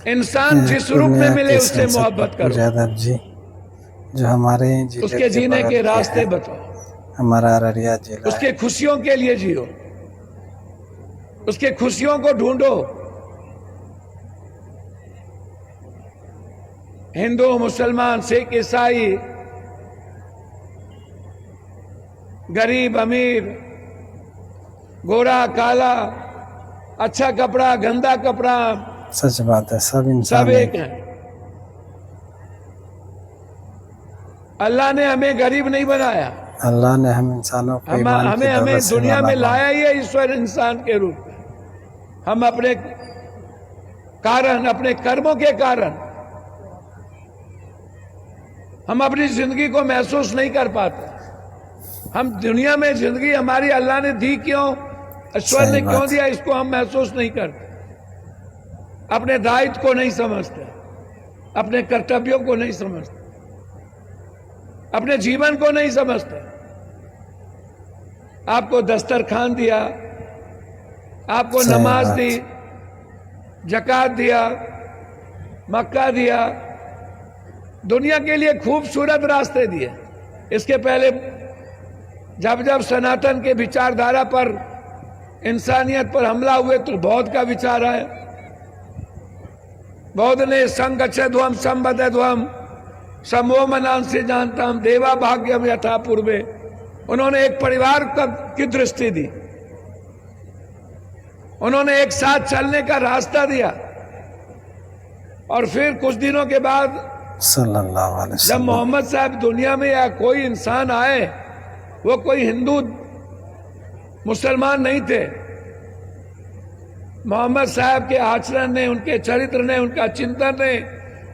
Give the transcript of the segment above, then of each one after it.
انسان جس روپ میں ملے اس سے محبت کرو، جادب جی جو ہمارے اس کے جینے کے راستے بتاؤ، ہمارا ارریہ ضلع اس کے خوشیوں کے لیے جیو، اس کے خوشیوں کو ڈھونڈو۔ ہندو، مسلمان، سکھ، عیسائی، غریب، امیر، گورا، کالا، اچھا کپڑا، گندا کپڑا، سچ بات ہے، سب سب انسان ایک ہیں۔ اللہ نے ہمیں غریب نہیں بنایا، اللہ نے ہم انسانوں کو ایمان کی ہمیں دولت سے دنیا میں مالا مال۔ لایا ہی ہے ایشور انسان کے روپ میں۔ ہم اپنے کارن، اپنے کرموں کے کارن ہم اپنی زندگی کو محسوس نہیں کر پاتے۔ ہم دنیا میں زندگی ہماری اللہ نے دی کیوں، ایشور نے کیوں دیا، اس کو ہم محسوس نہیں کرتے، اپنے دائت کو نہیں سمجھتے، اپنے کرتویوں کو نہیں سمجھتے، اپنے جیون کو نہیں سمجھتے۔ آپ کو دسترخوان دیا، آپ کو نماز دی، زکوٰۃ دیا، مکہ دیا، دنیا کے لیے خوبصورت راستے دیے۔ اس کے پہلے جب سناتن کے وچار دھارا پر، انسانیت پر حملہ ہوئے تو بودھ کا وچار آیا۔ بودھ نے سنگ اچھدھوم سمبدھدھوم سمو منان سے جانتا ہم دیوا بھاگیم یتھا پوروے، انہوں نے ایک پریوار کی درشٹی دی، انہوں نے ایک ساتھ چلنے کا راستہ دیا۔ اور پھر کچھ دنوں کے بعد صلی اللہ علیہ جب وسلم محمد صاحب دنیا میں یا کوئی انسان آئے، وہ کوئی ہندو مسلمان نہیں تھے۔ محمد صاحب کے آچرن نے، ان کے چرتر نے، ان کا چنتن نے،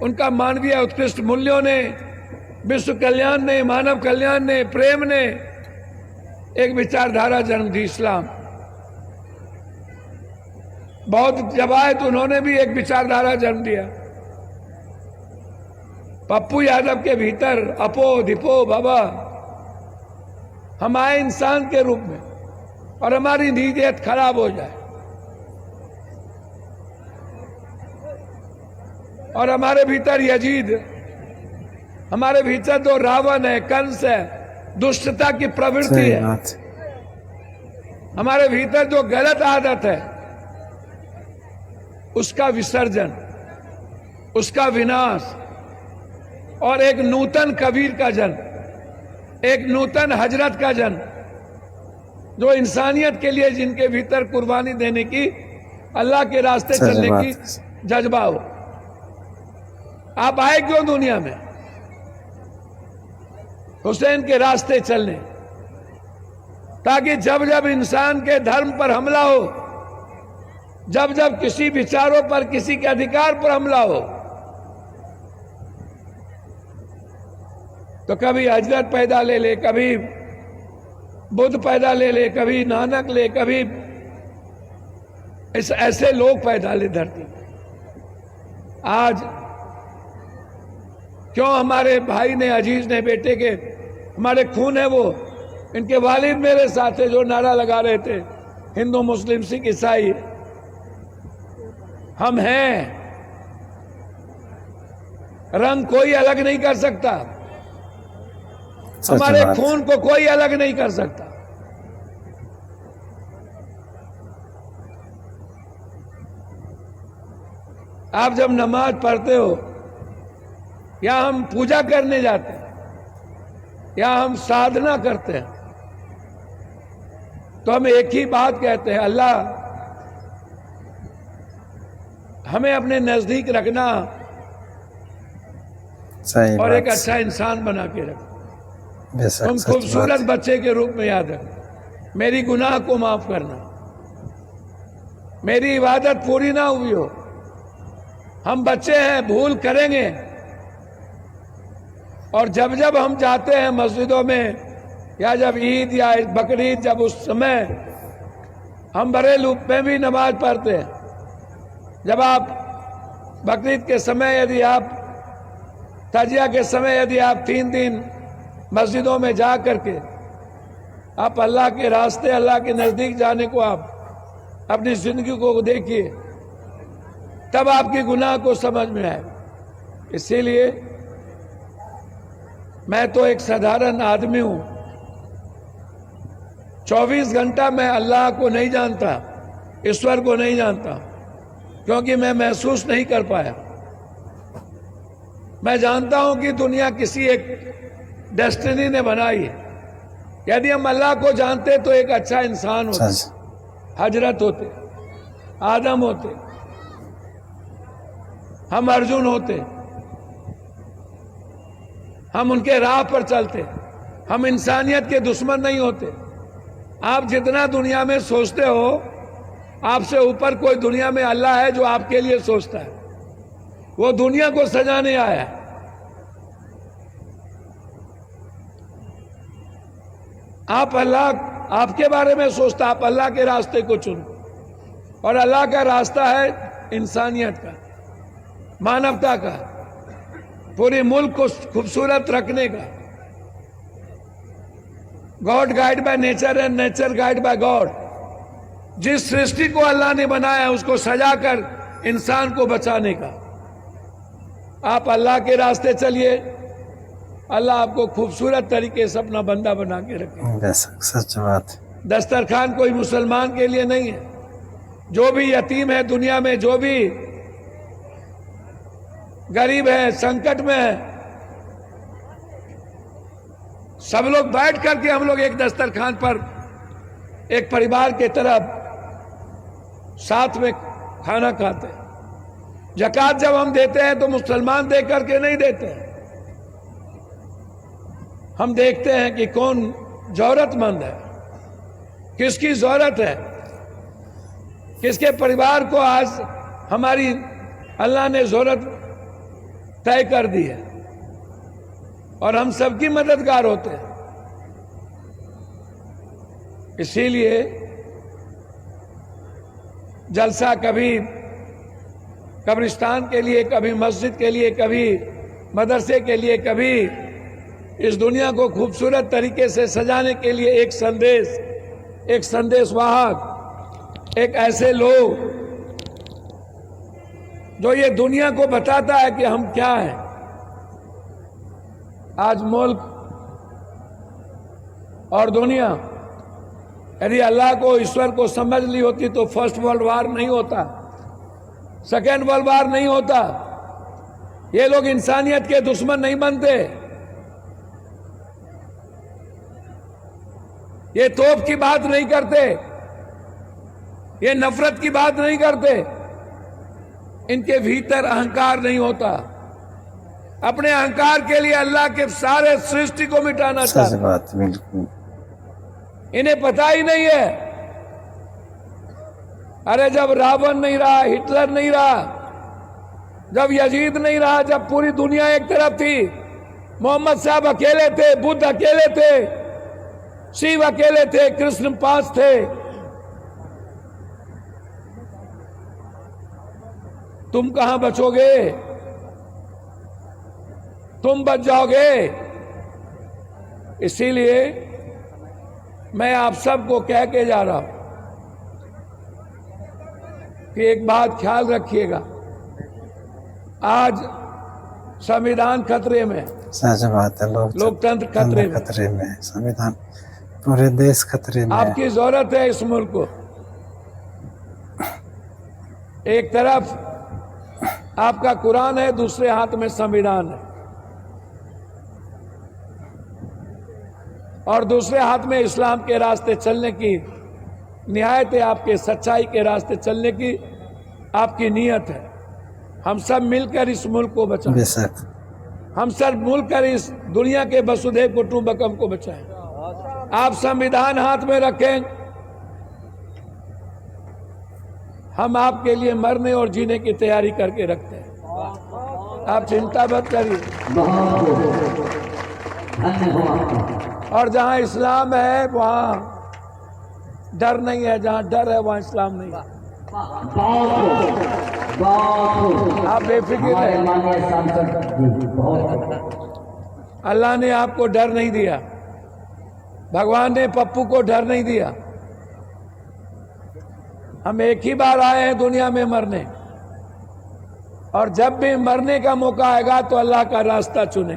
ان کا مانویہ اتکرشٹ مولیوں نے، وشو کلیان نے، مانو کلیان نے، پریم نے ایک وچار دھارا جنم دی، اسلام۔ بہت جب آئے تو انہوں نے بھی ایک وچار دھارا جنم دیا۔ پپو یادو کے بھیتر اپو دھپو بابا، ہم آئے انسان کے روپ میں اور ہماری نیت خراب ہو جائے اور ہمارے بھیتر یزید، ہمارے بھیتر جو راون ہے، کنس ہے، دشٹتا کی پرورتی صحیح ہے، بات، ہمارے بھیتر جو غلط عادت ہے، اس کا وسرجن، اس کا وناش، اور ایک نوتن کبیر کا جنم، ایک نوتن حضرت کا جنم، جو انسانیت کے لیے جن کے بھیتر قربانی دینے کی، اللہ کے راستے چلنے کی جذبہ ہو۔ آپ آئے کیوں دنیا میں؟ حسین کے راستے چلنے، تاکہ جب جب انسان کے دھرم پر حملہ ہو، جب جب کسی وچاروں پر، کسی کے ادھیکار پر حملہ ہو، تو کبھی حضرت پیدا لے لے، کبھی بدھ پیدا لے لے، کبھی نانک لے، کبھی ایسے لوگ پیدا لے دھرتی میں۔ آج کیوں ہمارے بھائی نے، عزیز نے، بیٹے کے، ہمارے خون ہے وہ، ان کے والد میرے ساتھ تھے جو نعرہ لگا رہے تھے، ہندو، مسلم، سکھ، عیسائی، ہم ہیں، رنگ کوئی الگ نہیں کر سکتا، ہمارے خون کو کوئی الگ نہیں کر سکتا۔ آپ جب نماز پڑھتے ہو، یا ہم پوجا کرنے جاتے ہیں، یا ہم سادھنا کرتے ہیں، تو ہم ایک ہی بات کہتے ہیں، اللہ ہمیں اپنے نزدیک رکھنا اور ایک اچھا انسان بنا کے رکھنا، تم خوبصورت بچے کے روپ میں یاد رکھنا، میری گناہ کو معاف کرنا، میری عبادت پوری نہ ہوئی ہو، ہم بچے ہیں، بھول کریں گے، اور جب جب ہم جاتے ہیں مسجدوں میں، یا جب عید یا بقرعید، جب اس سمے ہم بڑے لوپ میں بھی نماز پڑھتے ہیں، جب آپ بقرعید کے سمے، یدی آپ تجیہ کے سمے، یدی آپ 3 دن مسجدوں میں جا کر کے آپ اللہ کے راستے، اللہ کے نزدیک جانے کو آپ اپنی زندگی کو دیکھیے، تب آپ کی گناہ کو سمجھ میں آئے. اسی لیے میں تو ایک سادھارن آدمی ہوں. 24 گھنٹہ میں اللہ کو نہیں جانتا, ایشور کو نہیں جانتا, کیونکہ میں محسوس نہیں کر پایا. میں جانتا ہوں کہ دنیا کسی ایک ڈیسٹنی نے بنائی ہے. یدی ہم اللہ کو جانتے تو ایک اچھا انسان ہوتے, حضرت ہوتے, آدم ہوتے, ہم ارجن ہوتے, ہم ان کے راہ پر چلتے, ہم انسانیت کے دشمن نہیں ہوتے. آپ جتنا دنیا میں سوچتے ہو, آپ سے اوپر کوئی دنیا میں اللہ ہے جو آپ کے لیے سوچتا ہے. وہ دنیا کو سجانے آیا ہے. آپ اللہ آپ کے بارے میں سوچتا, آپ اللہ کے راستے کو چنو, اور اللہ کا راستہ ہے انسانیت کا, مانوتا کا, پورے ملک کو خوبصورت رکھنے کا. God guide by nature and nature guide by God. جس سرشٹی کو اللہ نے بنایا اس کو سجا کر انسان کو بچانے کا. آپ اللہ کے راستے چلیے, اللہ آپ کو خوبصورت طریقے سے اپنا بندہ بنا کے رکھے. سچ بات. دسترخوان کوئی مسلمان کے لیے نہیں ہے. جو بھی یتیم ہے دنیا میں, جو بھی غریب ہے, سنکٹ میں ہے, سب لوگ بیٹھ کر کے ہم لوگ ایک دسترخوان پر ایک پریوار کے طرف ساتھ میں کھانا کھاتے ہیں. زکوٰۃ جب ہم دیتے ہیں تو مسلمان دے کر کے نہیں دیتے ہیں. ہم دیکھتے ہیں کہ کون ضرورت مند ہے, کس کی ضرورت ہے, کس کے پریوار کو آج ہماری اللہ نے ضرورت طے کر دی ہے, اور ہم سب کی مددگار ہوتے ہیں. اسی لیے جلسہ کبھی قبرستان کے لیے, کبھی مسجد کے لیے, کبھی مدرسے کے لیے, کبھی اس دنیا کو خوبصورت طریقے سے سجانے کے لیے ایک سندیش واہک, ایک ایسے لوگ جو یہ دنیا کو بتاتا ہے کہ ہم کیا ہیں. آج ملک اور دنیا یدی اللہ کو, ایشور کو سمجھ لی ہوتی تو فرسٹ ورلڈ وار نہیں ہوتا, سیکنڈ ورلڈ وار نہیں ہوتا. یہ لوگ انسانیت کے دشمن نہیں بنتے. یہ توپ کی بات نہیں کرتے, یہ نفرت کی بات نہیں کرتے. ان کے بھیتر اہنکار نہیں ہوتا. اپنے اہنکار کے لیے اللہ کے سارے سرشٹی کو مٹانا چاہتے. بات بالکل. انہیں پتا ہی نہیں ہے. ارے جب راون نہیں رہا, ہٹلر نہیں رہا, جب یزید نہیں رہا, جب پوری دنیا ایک طرف تھی, محمد صاحب اکیلے تھے, بدھ اکیلے تھے, شیو اکیلے تھے, کرشن 5 تھے. تم کہاں بچو گے؟ تم بچ جاؤ گے. اسی لیے میں آپ سب کو کہہ کے جا رہا ہوں کہ ایک بات خیال رکھیے گا, آج سنویدھان خطرے میں, سچ بات ہے. لوکتنتر خطرے میں, سنویدھان پورے دیش خطرے میں. آپ کی ضرورت ہے اس ملک کو. ایک طرف آپ کا قرآن ہے, دوسرے ہاتھ میں سنویدھان ہے, اور دوسرے ہاتھ میں اسلام کے راستے چلنے کی نہایت آپ کے سچائی کے راستے چلنے کی آپ کی نیت ہے. ہم سب مل کر اس ملک کو بچائیں. بے شک. ہم سب مل کر اس دنیا کے وسودھیو کٹمبکم کو بچائیں. آپ سنویدھان ہاتھ میں رکھیں. ہم آپ کے لیے مرنے اور جینے کی تیاری کر کے رکھتے ہیں. آپ چنتا مت کریے. اور جہاں اسلام ہے وہاں ڈر نہیں ہے, جہاں ڈر ہے وہاں اسلام نہیں ہے. آپ بے فکر رہیں. اللہ نے آپ کو ڈر نہیں دیا, بھگوان نے پپو کو ڈر نہیں دیا. ہم ایک ہی بار آئے ہیں دنیا میں مرنے. اور جب بھی مرنے کا موقع آئے گا تو اللہ کا راستہ چنیں,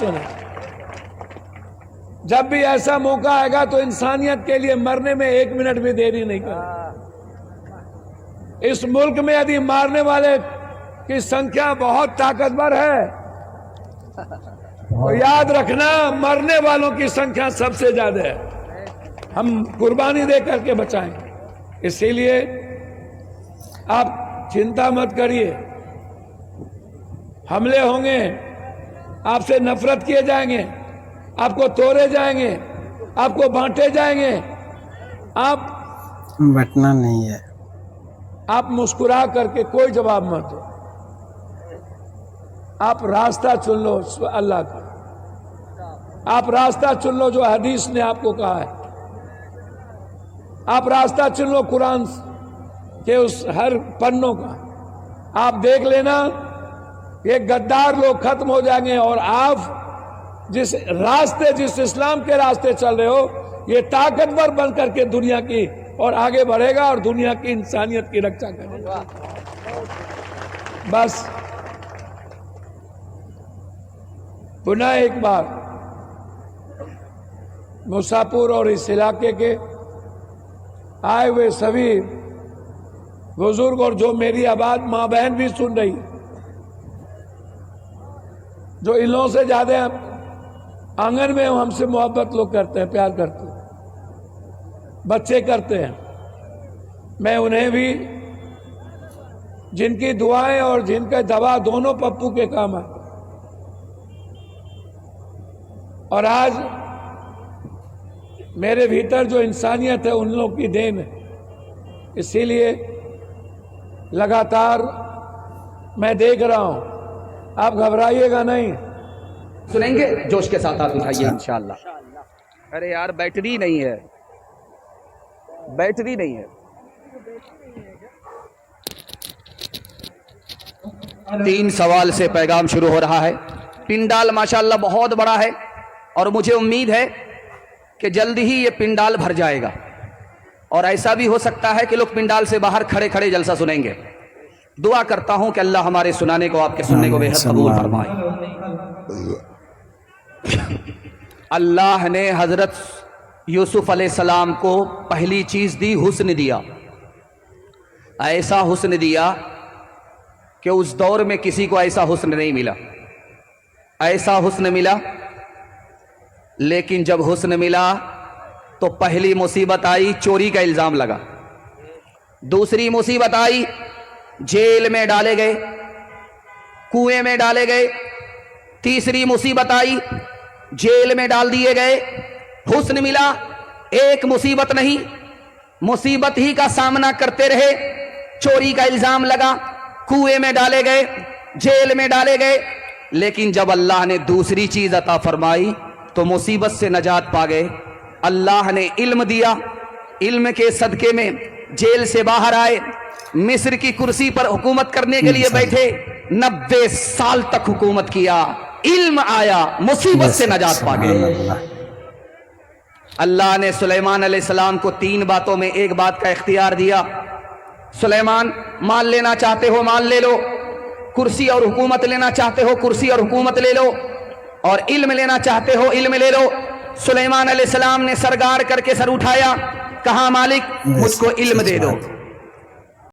چنیں. جب بھی ایسا موقع آئے گا تو انسانیت کے لیے مرنے میں 1 منٹ بھی دیری نہیں کریں. اس ملک میں یدی مارنے والے کی سنکھیا بہت طاقتور ہے تو یاد رکھنا مرنے والوں کی سنکھیا سب سے زیادہ ہے. ہم قربانی دے کر کے بچائیں. اسی لیے آپ چنتا مت کریے, حملے ہوں گے, آپ سے نفرت کیے جائیں گے, آپ کو توڑے جائیں گے, آپ کو بانٹے جائیں گے. آپ بٹنا نہیں ہے. آپ مسکرا کر کے کوئی جواب مت دو. آپ راستہ چن لو اللہ کا, آپ راستہ چن لو جو حدیث نے آپ کو کہا ہے. آپ راستہ چن لو قرآن کے اس ہر پنوں کا. آپ دیکھ لینا یہ غدار لوگ ختم ہو جائیں گے, اور آپ جس راستے, جس اسلام کے راستے چل رہے ہو, یہ طاقتور بن کر کے دنیا کی اور آگے بڑھے گا اور دنیا کی انسانیت کی رکشا کرے گا. بس پناہ ایک بار مساپور اور اس علاقے کے آئے ہوئے سبھی بزرگ اور جو میری آواز ماں بہن بھی سن رہی, جو ان لوگوں سے زیادہ آنگن میں ہم سے محبت لوگ کرتے ہیں, پیار کرتے ہیں, بچے کرتے ہیں, میں انہیں بھی جن کی دعائیں اور جن کا دوا دونوں پپو کے کام آئے. اور آج میرے بھیتر جو انسانیت ہے ان لوگوں کی دین ہے. اسی لیے لگاتار میں دیکھ رہا ہوں, آپ گھبرائیے گا نہیں. سنیں گے جوش کے ساتھ ہاتھ اٹھائیے انشاءاللہ. ارے یار بیٹری نہیں ہے, بیٹری نہیں ہے. 3 سوال سے پیغام شروع ہو رہا ہے. پنڈال ماشاءاللہ بہت بڑا ہے اور مجھے امید ہے کہ جلدی ہی یہ پنڈال بھر جائے گا, اور ایسا بھی ہو سکتا ہے کہ لوگ پنڈال سے باہر کھڑے کھڑے جلسہ سنیں گے. دعا کرتا ہوں کہ اللہ ہمارے سنانے کو, آپ کے سننے کو بہت قبول فرمائے. اللہ نے حضرت یوسف علیہ السلام کو پہلی چیز دی, حسن دیا. ایسا حسن دیا کہ اس دور میں کسی کو ایسا حسن نہیں ملا. ایسا حسن ملا, لیکن جب حسن ملا تو پہلی مصیبت آئی, چوری کا الزام لگا. دوسری مصیبت آئی, جیل میں ڈالے گئے, کنویں میں ڈالے گئے. تیسری مصیبت آئی, جیل میں ڈال دیے گئے. حسن ملا, ایک مصیبت نہیں, مصیبت ہی کا سامنا کرتے رہے. چوری کا الزام لگا, کنویں میں ڈالے گئے, جیل میں ڈالے گئے. لیکن جب اللہ نے دوسری چیز عطا فرمائی تو مصیبت سے نجات پا گئے. اللہ نے علم دیا, علم کے صدقے میں جیل سے باہر آئے, مصر کی کرسی پر حکومت کرنے کے لیے بیٹھے, 90 سال تک حکومت کیا, علم آیا, مصیبت سے نجات پا گئے. اللہ نے سلیمان علیہ السلام کو 3 باتوں میں ایک بات کا اختیار دیا. سلیمان, مال لینا چاہتے ہو مال لے لو, کرسی اور حکومت لینا چاہتے ہو کرسی اور حکومت لے لو, اور علم لینا چاہتے ہو علم لے لو. سلیمان علیہ السلام نے سرگار کر کے سر اٹھایا, کہا مالک مجھ کو علم دے دو.